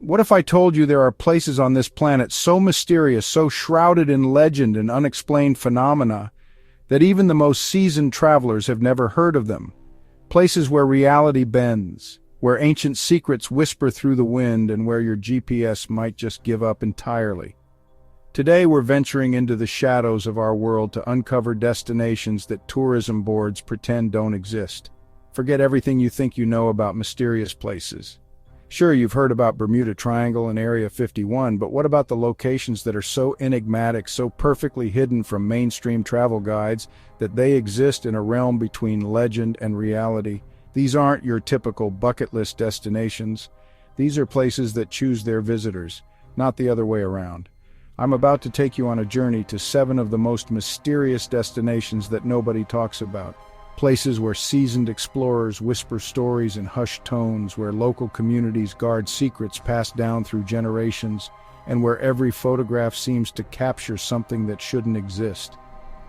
What if I told you there are places on this planet so mysterious, so shrouded in legend and unexplained phenomena, that even the most seasoned travelers have never heard of them? Places where reality bends, where ancient secrets whisper through the wind, and where your GPS might just give up entirely. Today we're venturing into the shadows of our world to uncover destinations that tourism boards pretend don't exist. Forget everything you think you know about mysterious places. Sure, you've heard about Bermuda Triangle and Area 51, but what about the locations that are so enigmatic, so perfectly hidden from mainstream travel guides, that they exist in a realm between legend and reality? These aren't your typical bucket list destinations. These are places that choose their visitors, not the other way around. I'm about to take you on a journey to 7 of the most mysterious destinations that nobody talks about. Places where seasoned explorers whisper stories in hushed tones, where local communities guard secrets passed down through generations, and where every photograph seems to capture something that shouldn't exist.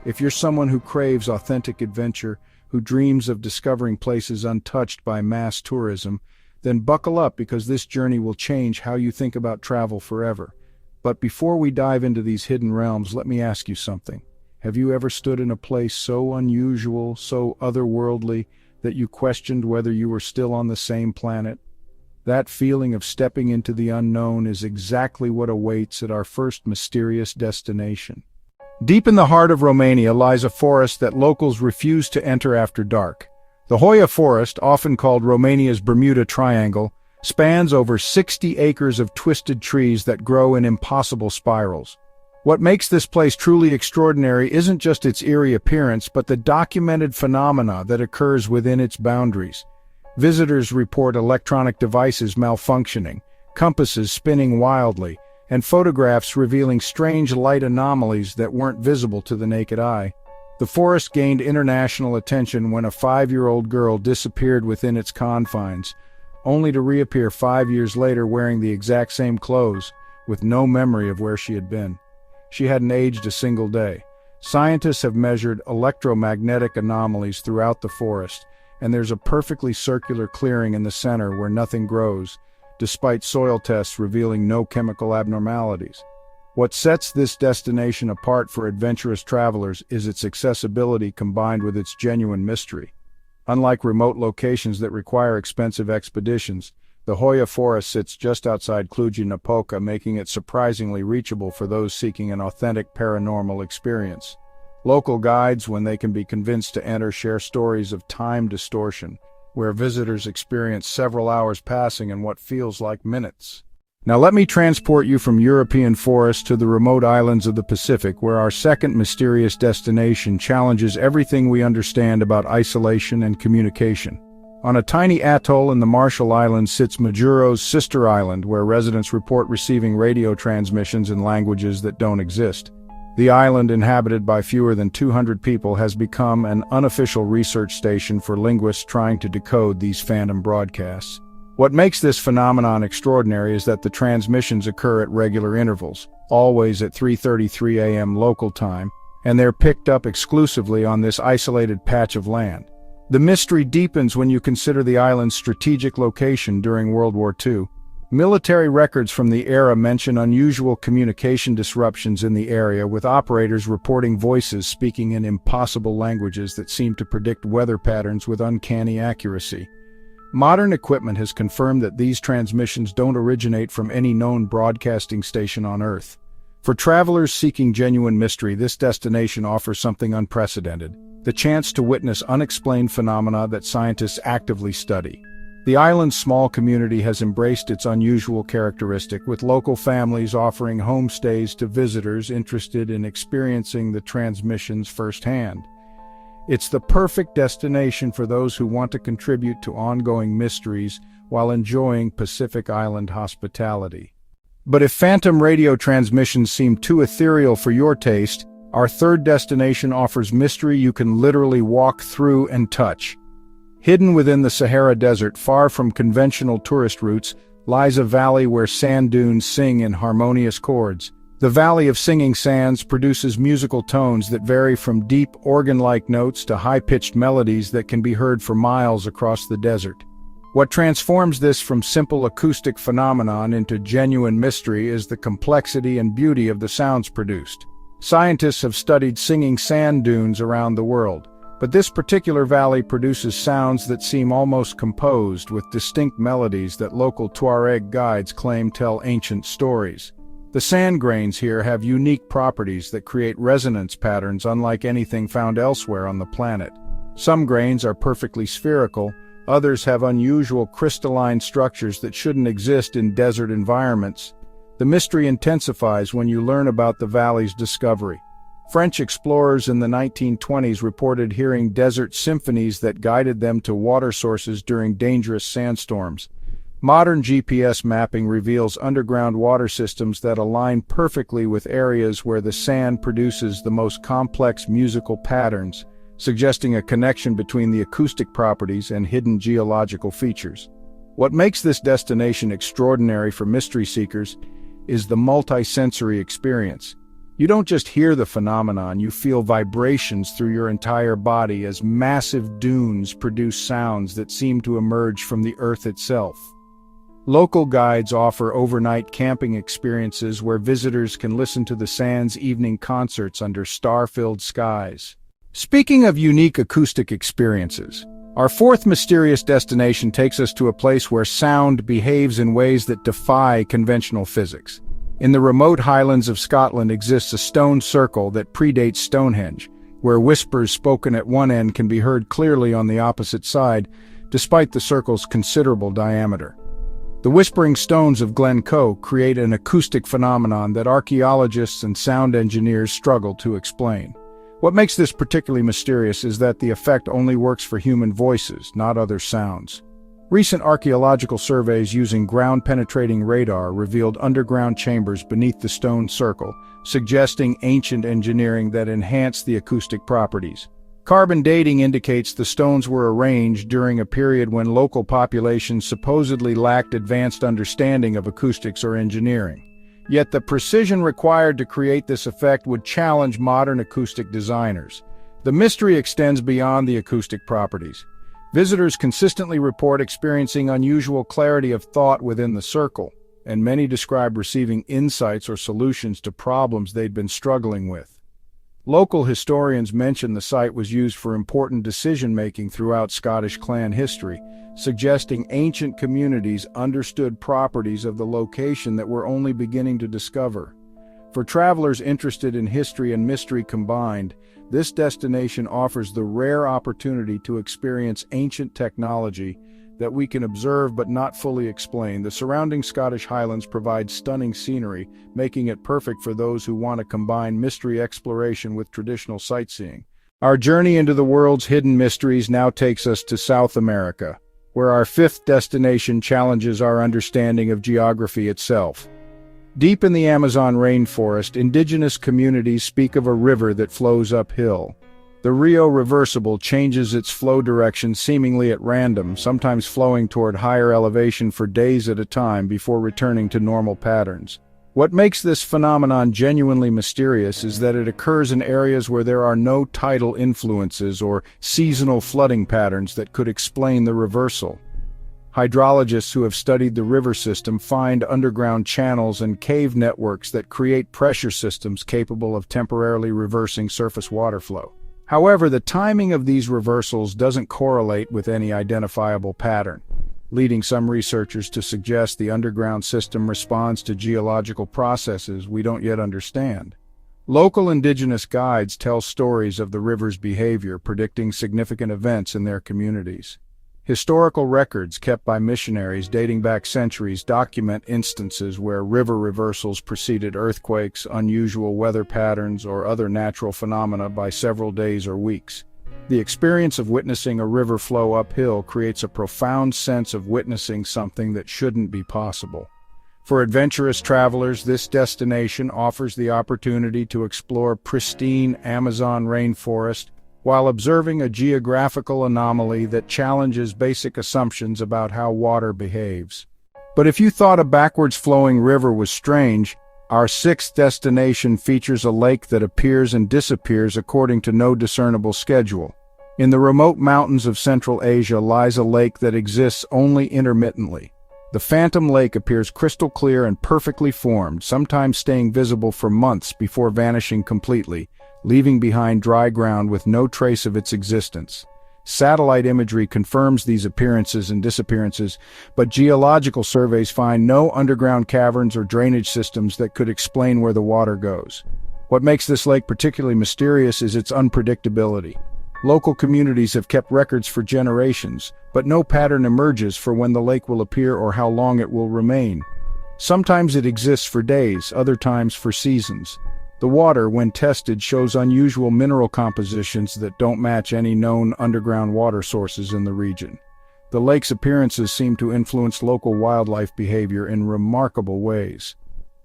If you're someone who craves authentic adventure, who dreams of discovering places untouched by mass tourism, then buckle up, because this journey will change how you think about travel forever. But before we dive into these hidden realms, let me ask you something. Have you ever stood in a place so unusual, so otherworldly, that you questioned whether you were still on the same planet? That feeling of stepping into the unknown is exactly what awaits at our first mysterious destination. Deep in the heart of Romania lies a forest that locals refuse to enter after dark. The Hoia Forest, often called Romania's Bermuda Triangle, spans over 60 acres of twisted trees that grow in impossible spirals. What makes this place truly extraordinary isn't just its eerie appearance, but the documented phenomena that occurs within its boundaries. Visitors report electronic devices malfunctioning, compasses spinning wildly, and photographs revealing strange light anomalies that weren't visible to the naked eye. The forest gained international attention when a 5-year-old girl disappeared within its confines, only to reappear 5 years later wearing the exact same clothes, with no memory of where she had been. She hadn't aged a single day. Scientists have measured electromagnetic anomalies throughout the forest, and there's a perfectly circular clearing in the center where nothing grows, despite soil tests revealing no chemical abnormalities. What sets this destination apart for adventurous travelers is its accessibility combined with its genuine mystery. Unlike remote locations that require expensive expeditions, the Hoia Forest sits just outside Cluj-Napoca, making it surprisingly reachable for those seeking an authentic paranormal experience. Local guides, when they can be convinced to enter, share stories of time distortion, where visitors experience several hours passing in what feels like minutes. Now let me transport you from European forests to the remote islands of the Pacific, where our second mysterious destination challenges everything we understand about isolation and communication. On a tiny atoll in the Marshall Islands sits Majuro's sister island, where residents report receiving radio transmissions in languages that don't exist. The island, inhabited by fewer than 200 people, has become an unofficial research station for linguists trying to decode these phantom broadcasts. What makes this phenomenon extraordinary is that the transmissions occur at regular intervals, always at 3:33 a.m. local time, and they're picked up exclusively on this isolated patch of land. The mystery deepens when you consider the island's strategic location during World War II. Military records from the era mention unusual communication disruptions in the area, with operators reporting voices speaking in impossible languages that seem to predict weather patterns with uncanny accuracy. Modern equipment has confirmed that these transmissions don't originate from any known broadcasting station on Earth. For travelers seeking genuine mystery, this destination offers something unprecedented: the chance to witness unexplained phenomena that scientists actively study. The island's small community has embraced its unusual characteristic, with local families offering homestays to visitors interested in experiencing the transmissions firsthand. It's the perfect destination for those who want to contribute to ongoing mysteries while enjoying Pacific Island hospitality. But if phantom radio transmissions seem too ethereal for your taste, our third destination offers mystery you can literally walk through and touch. Hidden within the Sahara Desert, far from conventional tourist routes, lies a valley where sand dunes sing in harmonious chords. The Valley of Singing Sands produces musical tones that vary from deep organ-like notes to high-pitched melodies that can be heard for miles across the desert. What transforms this from simple acoustic phenomenon into genuine mystery is the complexity and beauty of the sounds produced. Scientists have studied singing sand dunes around the world, but this particular valley produces sounds that seem almost composed, with distinct melodies that local Tuareg guides claim tell ancient stories. The sand grains here have unique properties that create resonance patterns unlike anything found elsewhere on the planet. Some grains are perfectly spherical, others have unusual crystalline structures that shouldn't exist in desert environments. The mystery intensifies when you learn about the valley's discovery. French explorers in the 1920s reported hearing desert symphonies that guided them to water sources during dangerous sandstorms. Modern GPS mapping reveals underground water systems that align perfectly with areas where the sand produces the most complex musical patterns, suggesting a connection between the acoustic properties and hidden geological features. What makes this destination extraordinary for mystery seekers is the multisensory experience. You don't just hear the phenomenon, you feel vibrations through your entire body as massive dunes produce sounds that seem to emerge from the earth itself. Local guides offer overnight camping experiences where visitors can listen to the sand's evening concerts under star-filled skies. Speaking of unique acoustic experiences, our fourth mysterious destination takes us to a place where sound behaves in ways that defy conventional physics. In the remote highlands of Scotland exists a stone circle that predates Stonehenge, where whispers spoken at one end can be heard clearly on the opposite side, despite the circle's considerable diameter. The whispering stones of Glencoe create an acoustic phenomenon that archaeologists and sound engineers struggle to explain. What makes this particularly mysterious is that the effect only works for human voices, not other sounds. Recent archaeological surveys using ground-penetrating radar revealed underground chambers beneath the stone circle, suggesting ancient engineering that enhanced the acoustic properties. Carbon dating indicates the stones were arranged during a period when local populations supposedly lacked advanced understanding of acoustics or engineering. Yet the precision required to create this effect would challenge modern acoustic designers. The mystery extends beyond the acoustic properties. Visitors consistently report experiencing unusual clarity of thought within the circle, and many describe receiving insights or solutions to problems they'd been struggling with. Local historians mention the site was used for important decision-making throughout Scottish clan history, suggesting ancient communities understood properties of the location that we're only beginning to discover. For travelers interested in history and mystery combined, this destination offers the rare opportunity to experience ancient technology that we can observe but not fully explain. The surrounding Scottish Highlands provide stunning scenery, making it perfect for those who want to combine mystery exploration with traditional sightseeing. Our journey into the world's hidden mysteries now takes us to South America, where our fifth destination challenges our understanding of geography itself. Deep in the Amazon rainforest, indigenous communities speak of a river that flows uphill. The Rio Reversible changes its flow direction seemingly at random, sometimes flowing toward higher elevation for days at a time before returning to normal patterns. What makes this phenomenon genuinely mysterious is that it occurs in areas where there are no tidal influences or seasonal flooding patterns that could explain the reversal. Hydrologists who have studied the river system find underground channels and cave networks that create pressure systems capable of temporarily reversing surface water flow. However, the timing of these reversals doesn't correlate with any identifiable pattern, leading some researchers to suggest the underground system responds to geological processes we don't yet understand. Local indigenous guides tell stories of the river's behavior, predicting significant events in their communities. Historical records kept by missionaries dating back centuries document instances where river reversals preceded earthquakes, unusual weather patterns, or other natural phenomena by several days or weeks. The experience of witnessing a river flow uphill creates a profound sense of witnessing something that shouldn't be possible. For adventurous travelers, this destination offers the opportunity to explore pristine Amazon rainforest while observing a geographical anomaly that challenges basic assumptions about how water behaves. But if you thought a backwards-flowing river was strange, our sixth destination features a lake that appears and disappears according to no discernible schedule. In the remote mountains of Central Asia lies a lake that exists only intermittently. The Phantom Lake appears crystal clear and perfectly formed, sometimes staying visible for months before vanishing completely, leaving behind dry ground with no trace of its existence. Satellite imagery confirms these appearances and disappearances, but geological surveys find no underground caverns or drainage systems that could explain where the water goes. What makes this lake particularly mysterious is its unpredictability. Local communities have kept records for generations, but no pattern emerges for when the lake will appear or how long it will remain. Sometimes it exists for days, other times for seasons. The water, when tested, shows unusual mineral compositions that don't match any known underground water sources in the region. The lake's appearances seem to influence local wildlife behavior in remarkable ways.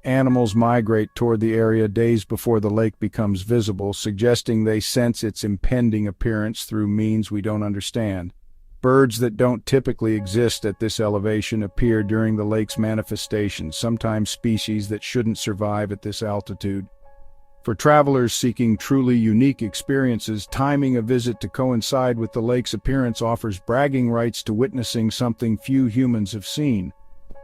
Animals migrate toward the area days before the lake becomes visible, suggesting they sense its impending appearance through means we don't understand. Birds that don't typically exist at this elevation appear during the lake's manifestations, sometimes species that shouldn't survive at this altitude. For travelers seeking truly unique experiences, timing a visit to coincide with the lake's appearance offers bragging rights to witnessing something few humans have seen.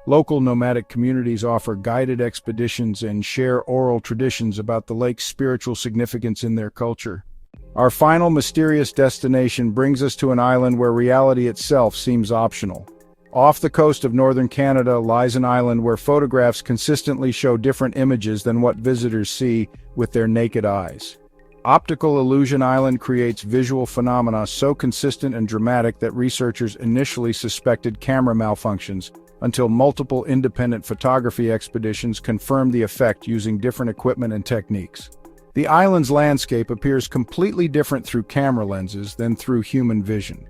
Local nomadic communities offer guided expeditions and share oral traditions about the lake's spiritual significance in their culture. Our final mysterious destination brings us to an island where reality itself seems optional. Off the coast of northern Canada lies an island where photographs consistently show different images than what visitors see with their naked eyes. Optical Illusion Island creates visual phenomena so consistent and dramatic that researchers initially suspected camera malfunctions, until multiple independent photography expeditions confirmed the effect using different equipment and techniques. The island's landscape appears completely different through camera lenses than through human vision.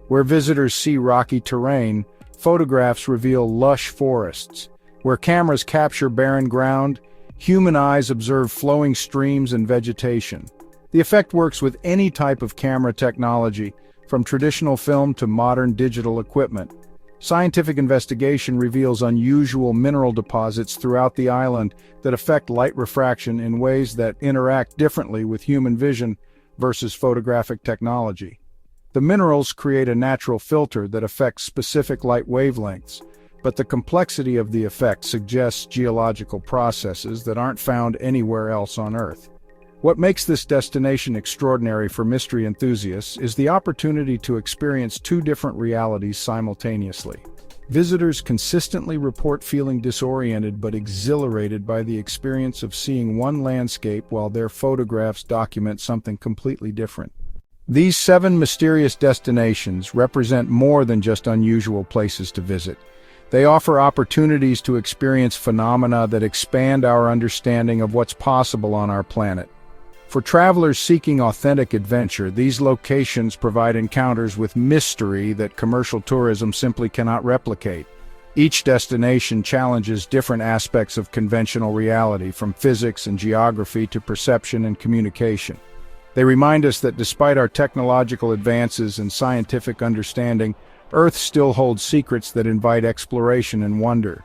Where visitors see rocky terrain, photographs reveal lush forests. Where cameras capture barren ground, human eyes observe flowing streams and vegetation. The effect works with any type of camera technology, from traditional film to modern digital equipment. Scientific investigation reveals unusual mineral deposits throughout the island that affect light refraction in ways that interact differently with human vision versus photographic technology. The minerals create a natural filter that affects specific light wavelengths, but the complexity of the effect suggests geological processes that aren't found anywhere else on Earth. What makes this destination extraordinary for mystery enthusiasts is the opportunity to experience two different realities simultaneously. Visitors consistently report feeling disoriented but exhilarated by the experience of seeing one landscape while their photographs document something completely different. These 7 mysterious destinations represent more than just unusual places to visit. They offer opportunities to experience phenomena that expand our understanding of what's possible on our planet. For travelers seeking authentic adventure, these locations provide encounters with mystery that commercial tourism simply cannot replicate. Each destination challenges different aspects of conventional reality, from physics and geography to perception and communication. They remind us that despite our technological advances and scientific understanding, Earth still holds secrets that invite exploration and wonder.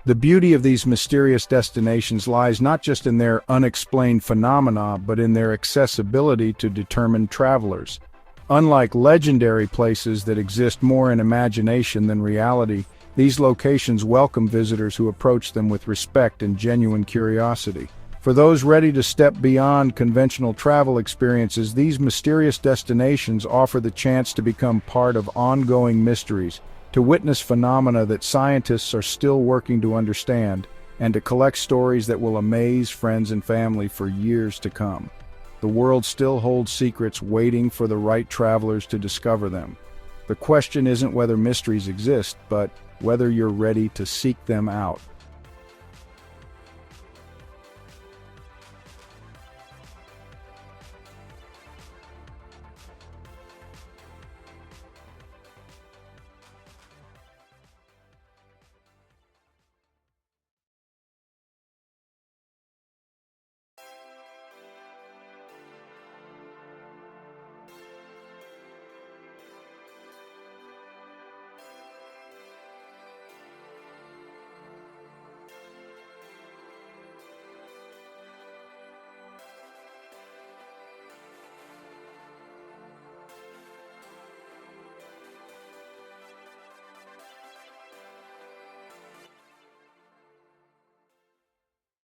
The beauty of these mysterious destinations lies not just in their unexplained phenomena, but in their accessibility to determined travelers. Unlike legendary places that exist more in imagination than reality, these locations welcome visitors who approach them with respect and genuine curiosity. For those ready to step beyond conventional travel experiences, these mysterious destinations offer the chance to become part of ongoing mysteries, to witness phenomena that scientists are still working to understand, and to collect stories that will amaze friends and family for years to come. The world still holds secrets waiting for the right travelers to discover them. The question isn't whether mysteries exist, but whether you're ready to seek them out.